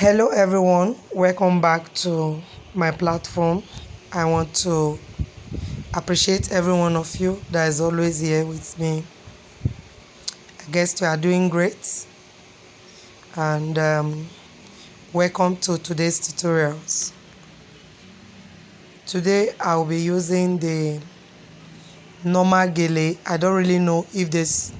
Hello everyone, welcome back to my platform. I want to appreciate every one of you that is always here with me. I guess you are doing great, and welcome to today's tutorials. Today I'll be using the normal Gele. I don't really know if this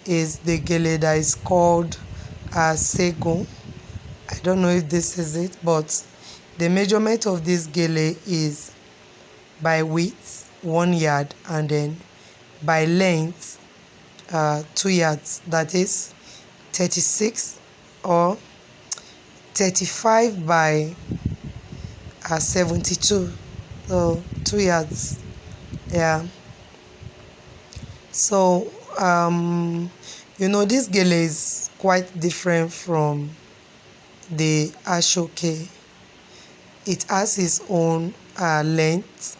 is the Gele that is called Sego. I don't know if this is it, but the measurement of this Gele is by width 1 yard, and then by length 2 yards, that is 36 or 35 by 72, so 2 yards. Yeah, so this Gele is quite different from the Ashoke. It has its own length.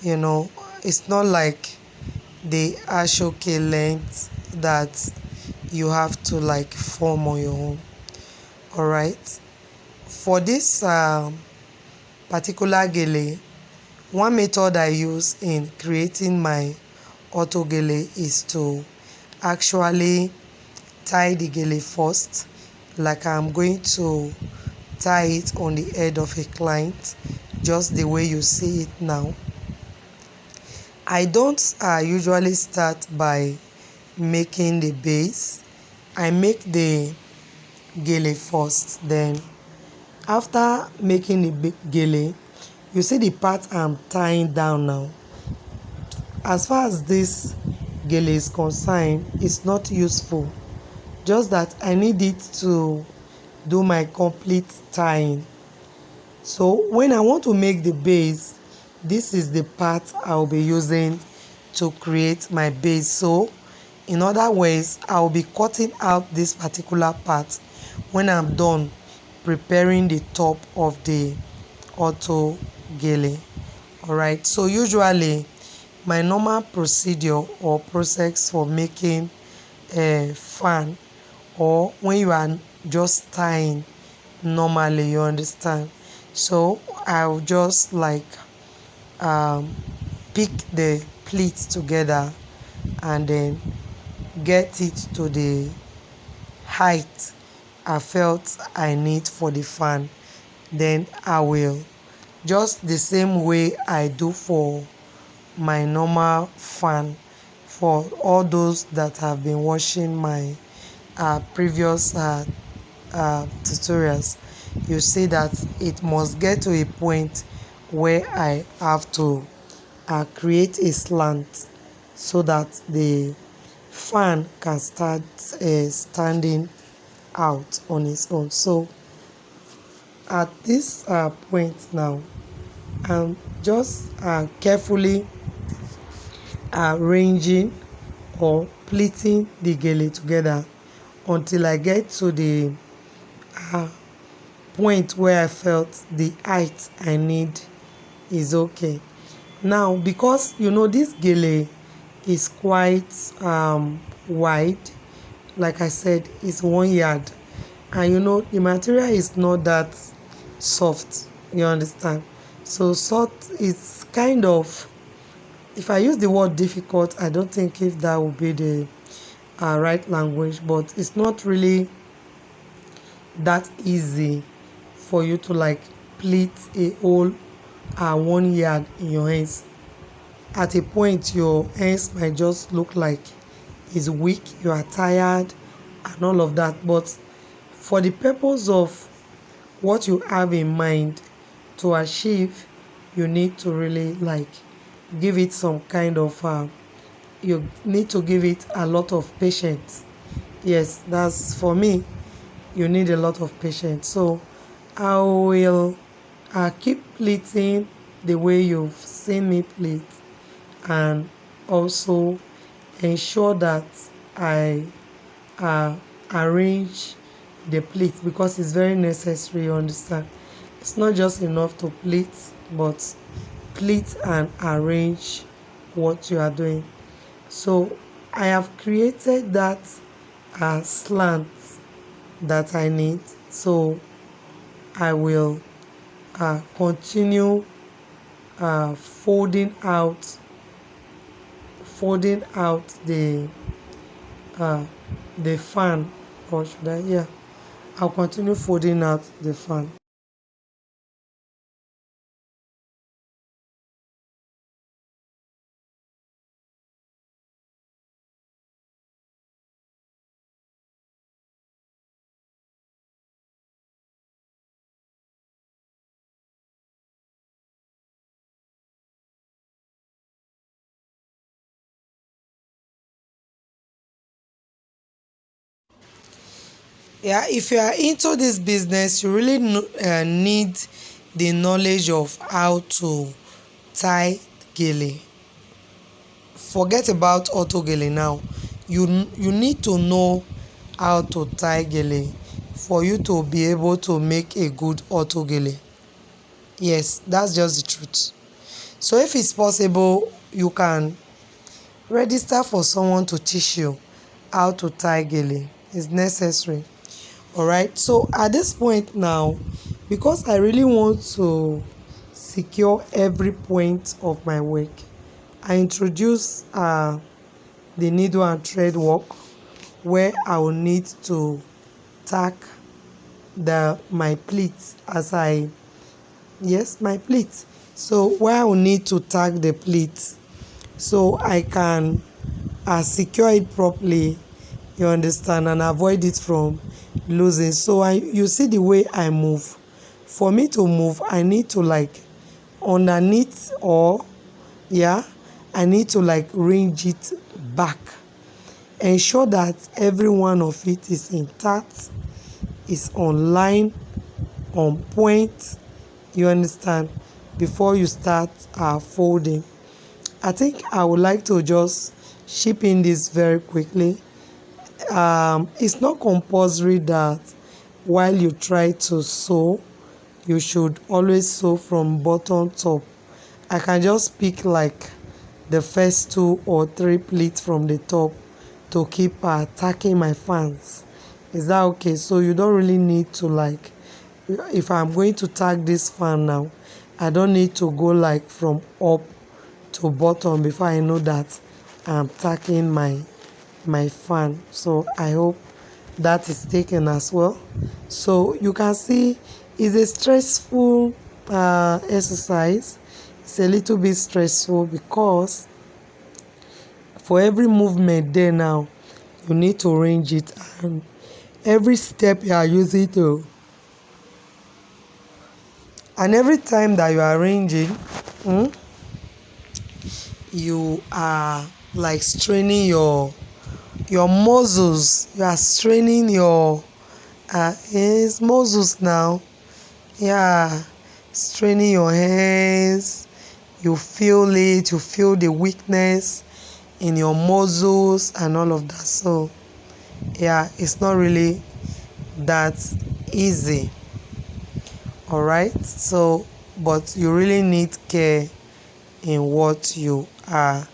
It's not like the Ashoke length that you have to like form on your own. All right, for this particular Gele, one method I use in creating my auto Gele is to actually tie the Gele first, like I'm going to tie it on the head of a client, just the way you see it now. I don't usually start by making the base. I make the Gele first, then after making the Gele, you see the part I'm tying down now. As far as this Gele is concerned, it's not useful, just that I need it to do my complete tying. So when I want to make the base, this is the part I'll be using to create my base. So in other words, I'll be cutting out this particular part when I'm done preparing the top of the auto Gele. All right, so usually my normal procedure or process for making a fan, or when you are just tying normally, you understand, so I'll just like pick the pleats together and then get it to the height I felt I need for the fan. Then I will, just the same way I do for my normal fan, for all those that have been watching my previous tutorials, you see that it must get to a point where I have to create a slant so that the fan can start standing out on its own. So at this point now, I'm just carefully arranging or pleating the Gele together until I get to the point where I felt the height I need is okay. Now, because this Gele is quite wide, like I said, it's 1 yard, and the material is not that soft, you understand. So soft is kind of, if I use the word difficult, I don't think if that would be the right language, but it's not really that easy for you to like pleat a whole 1 yard in your hands. At a point, your hands might just look like it's weak, you are tired and all of that. But for the purpose of what you have in mind to achieve, you need to really like give it some kind of you need to give it a lot of patience. Yes, that's for me, you need a lot of patience. So I will keep pleating the way you've seen me pleat, and also ensure that I arrange the pleat, because it's very necessary, you understand. It's not just enough to pleat, but pleat and arrange what you are doing. So I have created that slant that I need. So I will continue folding out uh, the fan, or should I, yeah, I'll continue folding out the fan. Yeah, if you are into this business, you really need the knowledge of how to tie gele. Forget about auto gele now. You need to know how to tie gele for you to be able to make a good auto gele. Yes, that's just the truth. So if it's possible, you can register for someone to teach you how to tie gele. It's necessary. All right, so at this point now, because I really want to secure every point of my work, I introduce the needle and thread work, where I will need to tack my pleats as I yes, my pleats. So where I will need to tack the pleats so I can secure it properly, you understand, and avoid it from losing. So you see the way I move. For me to move, I need to like underneath, or yeah, I need to like range it back, ensure that every one of it is intact, is online, on point, you understand, before you start folding. I think I would like to just ship in this very quickly. It's not compulsory that while you try to sew, you should always sew from bottom top. I can just pick like the first 2 or 3 pleats from the top to keep tacking my fans. Is that okay? So you don't really need to like, if I'm going to tag this fan now, I don't need to go like from up to bottom before I know that I'm tacking my fan. So I hope that is taken as well. So you can see it's a stressful exercise. It's a little bit stressful because for every movement there now, you need to arrange it, and every step you are using to, and every time that you are arranging, you are like straining your muscles. You are straining your muscles now. Yeah, straining your hands. You feel it. You feel the weakness in your muscles and all of that. So yeah, it's not really that easy. All right. So, but you really need care in what you are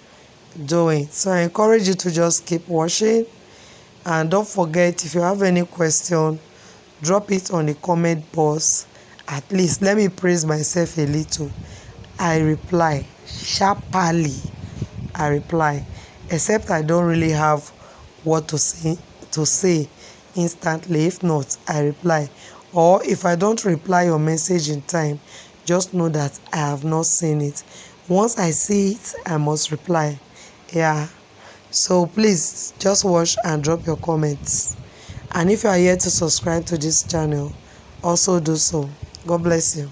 doing. So I encourage you to just keep watching, and don't forget, if you have any question, drop it on the comment box. At least let me praise myself a little. I reply sharply. I reply, except I don't really have what to say instantly. If not, I reply. Or if I don't reply your message in time, just know that I have not seen it. Once I see it, I must reply. Yeah. So please just watch and drop your comments. And if you are yet to subscribe to this channel, also do so. God bless you.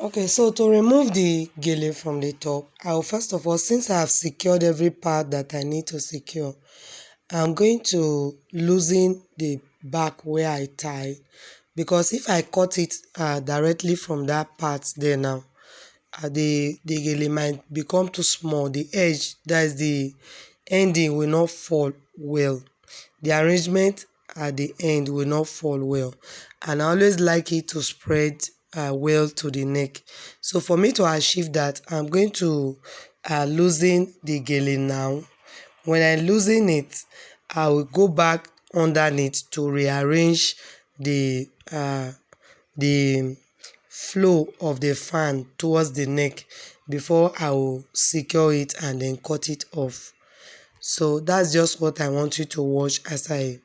Okay, so to remove the gele from the top, I'll first of all, since I have secured every part that I need to secure, I'm going to loosen the back where I tie, because if I cut it directly from that part there now, the gele might become too small. The edge, that is the ending, will not fall well. The arrangement at the end will not fall well, and I always like it to spread well to the neck. So for me to achieve that, I'm going to loosen the gele now. When I loosen it, I will go back underneath to rearrange the flow of the fan towards the neck before I will secure it and then cut it off. So that's just what I want you to watch as I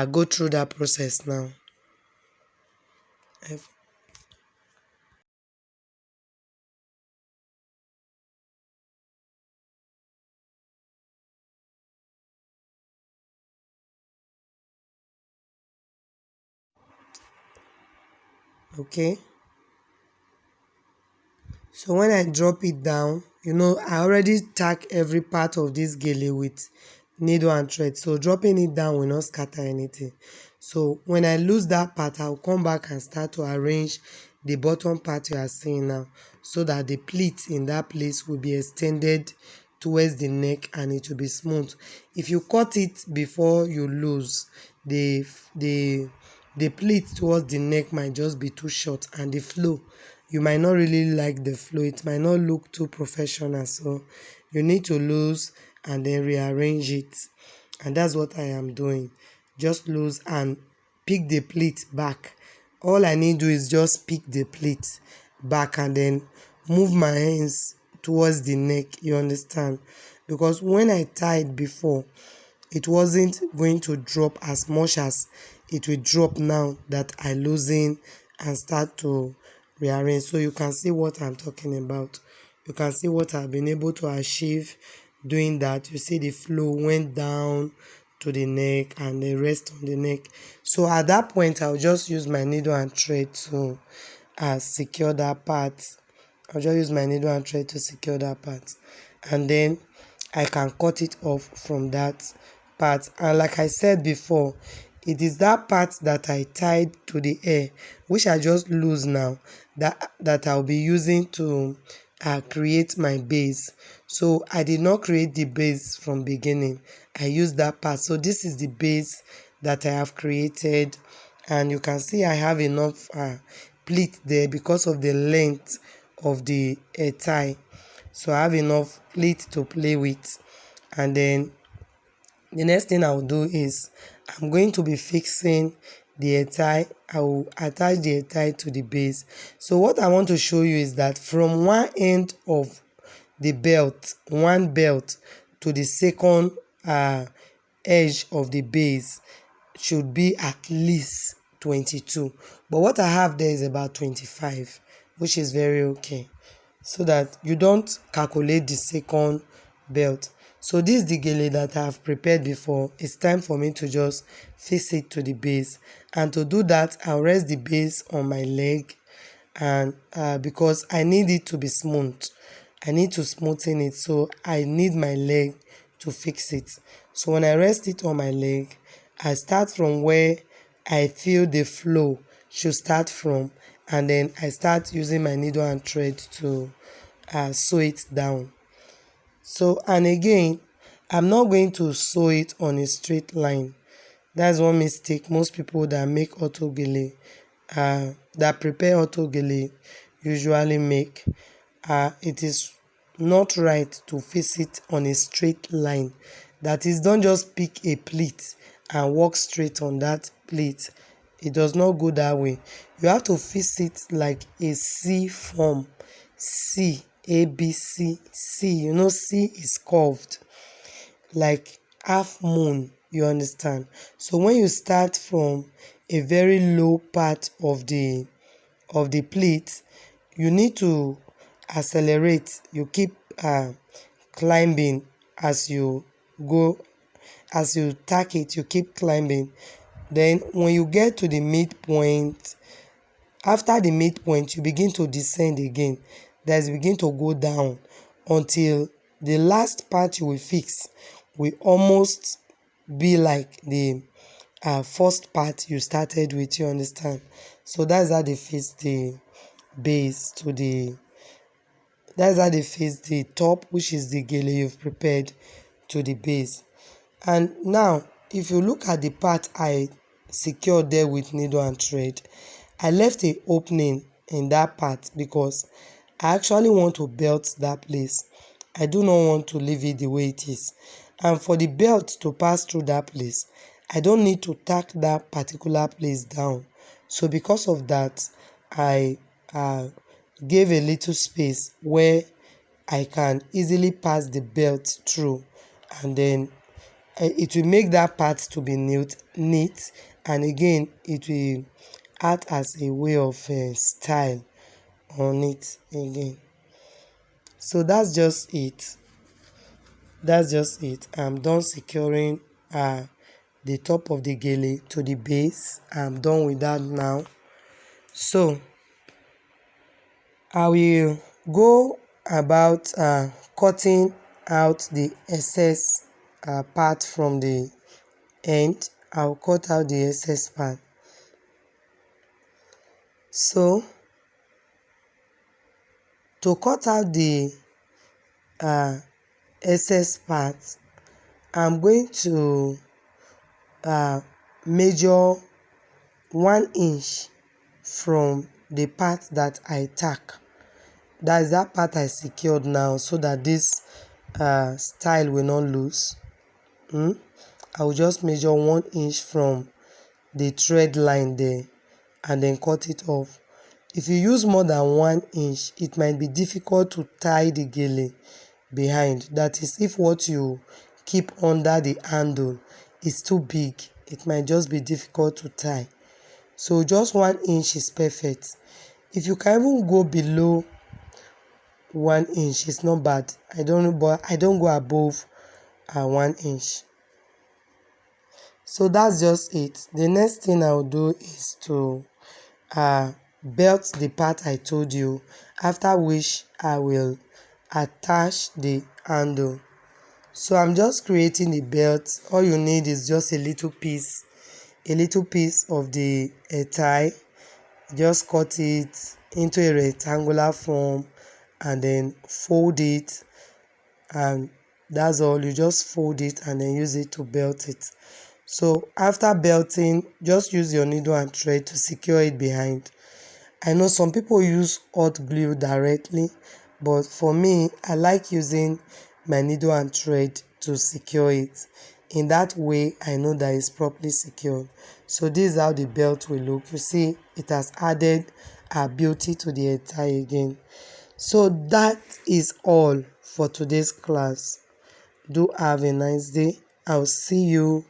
go through that process now. Okay, so when I drop it down, I already tack every part of this gele with needle and thread, so dropping it down will not scatter anything. So when I lose that part, I'll come back and start to arrange the bottom part you are seeing now, so that the pleat in that place will be extended towards the neck and it will be smooth. If you cut it before you lose, the the the pleat towards the neck might just be too short, and the flow, you might not really like the flow, it might not look too professional. So you need to lose and then rearrange it, and that's what I am doing. Just lose and pick the pleat back. All I need to do is just pick the pleat back and then move my hands towards the neck, you understand? Because when I tied before, it wasn't going to drop as much as it will drop now that I loosen and start to rearrange. So you can see what I'm talking about. You can see what I've been able to achieve doing that. You see the flow went down to the neck and the rest on the neck. So at that point, I'll just use my needle and thread to secure that part. I'll just use my needle and thread to secure that part, and then I can cut it off from that part. And like I said before, it is that part that I tied to the hair, which I just lose now, that I'll be using to create my base. So I did not create the base from beginning. I used that part. So this is the base that I have created, and you can see I have enough pleat there because of the length of the tie. So I have enough pleat to play with. And then the next thing I'll do is I'm going to be fixing the tie. I will attach the tie to the base. So what I want to show you is that from one end of the belt, one belt, to the second edge of the base should be at least 22, but what I have there is about 25, which is very okay, so that you don't calculate the second belt. So this is the gele that I have prepared before. It's time for me to just fix it to the base, and to do that I'll rest the base on my leg, and because I need it to be smooth, I need to smoothen it, so I need my leg to fix it. So when I rest it on my leg, I start from where I feel the flow should start from, and then I start using my needle and thread to sew it down. So, and again, I'm not going to sew it on a straight line. That's one mistake most people that make auto gele, that prepare auto gele, usually make. It is not right to face it on a straight line. That is, don't just pick a pleat and walk straight on that pleat. It does not go that way. You have to face it like a C form. C, A, B, C, C. You know, C is curved like half moon, you understand? So when you start from a very low part of the plate, you need to accelerate. You keep climbing as you go, as you tack it, you keep climbing. Then when you get to the midpoint, after the midpoint, you begin to descend again. That is, begin to go down until the last part you will fix will almost be like the first part you started with, you understand? So that's how they fix the base to the, that's how they fix the top, which is the gele you've prepared, to the base. And now if you look at the part I secured there with needle and thread, I left a opening in that part because I actually want to belt that place. I do not want to leave it the way it is. And for the belt to pass through that place, I don't need to tack that particular place down. So because of that, I gave a little space where I can easily pass the belt through, and then it will make that part to be neat, and again it will act as a way of style on it again. So that's just it. That's just it. I'm done securing the top of the gele to the base. I'm done with that now. So I will go about cutting out the excess part from the end. I'll cut out the excess part. So to cut out the excess part, I'm going to measure 1 inch from the part that I tack. That is that part I secured now, so that this style will not lose. I will just measure 1 inch from the thread line there and then cut it off. If you use more than 1 inch, it might be difficult to tie the gele behind. That is, if what you keep under the handle is too big, it might just be difficult to tie. So just 1 inch is perfect. If you can even go below 1 inch, it's not bad. I don't know, but I don't go above 1 inch. So that's just it. The next thing I'll do is to belt the part I told you, after which I will attach the handle. So I'm just creating the belt. All you need is just a little piece of the tie. Just cut it into a rectangular form and then fold it, and that's all. You just fold it and then use it to belt it. So after belting, just use your needle and thread to secure it behind. I know some people use hot glue directly, but for me, I like using my needle and thread to secure it. In that way, I know that it's properly secured. So this is how the belt will look. You see, it has added a beauty to the attire again. So that is all for today's class. Do have a nice day. I'll see you